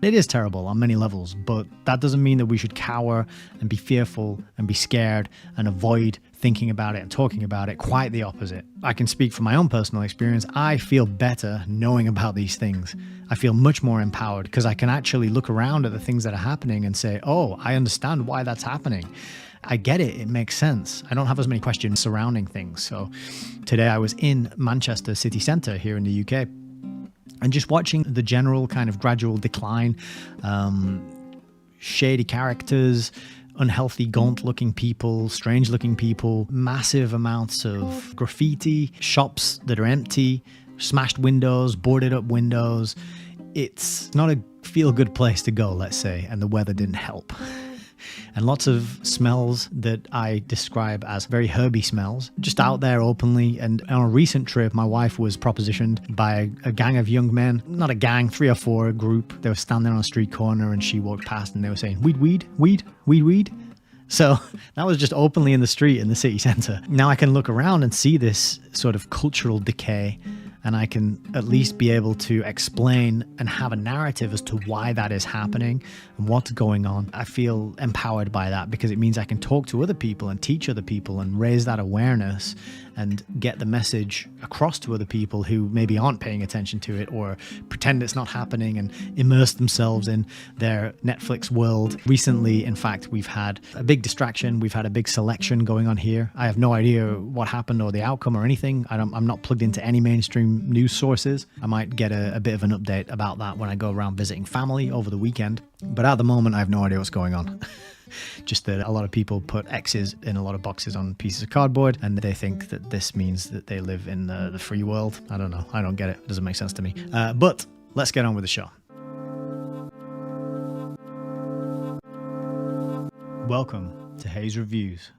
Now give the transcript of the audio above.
It is terrible on many levels, but that doesn't mean that we should cower and be fearful and be scared and avoid thinking about it and talking about it. Quite the opposite. I can speak from my own personal experience. I feel better knowing about these things. I feel much more empowered because I can actually look around at the things that are happening and say, oh, I understand why that's happening. I get it. It makes sense. I don't have as many questions surrounding things. So today I was in Manchester city centre here in the UK. And just watching the general kind of gradual decline, shady characters, unhealthy, gaunt-looking people, strange-looking people, massive amounts of graffiti, shops that are empty, smashed windows, boarded up windows. It's not a feel-good place to go, let's say, and the weather didn't help. And lots of smells that I describe as very herby smells, just out there openly. And on a recent trip, my wife was propositioned by a gang of young men, not a gang, 3 or 4, a group. They were standing on a street corner and she walked past and they were saying, weed. So that was just openly in the street in the city centre. Now I can look around and see this sort of cultural decay, and I can at least be able to explain and have a narrative as to why that is happening and what's going on. I feel empowered by that because it means I can talk to other people and teach other people and raise that awareness and get the message across to other people who maybe aren't paying attention to it or pretend it's not happening and immerse themselves in their Netflix world. Recently, in fact, we've had a big distraction. We've had a big selection going on here. I have no idea what happened or the outcome or anything. I'm not plugged into any mainstream news sources. I might get a bit of an update about that when I go around visiting family over the weekend. But at the moment, I have no idea what's going on. Just that a lot of people put X's in a lot of boxes on pieces of cardboard, and they think that this means that they live in the free world. I don't know. I don't get it. It doesn't make sense to me. But let's get on with the show. Welcome to Hayes Reviews.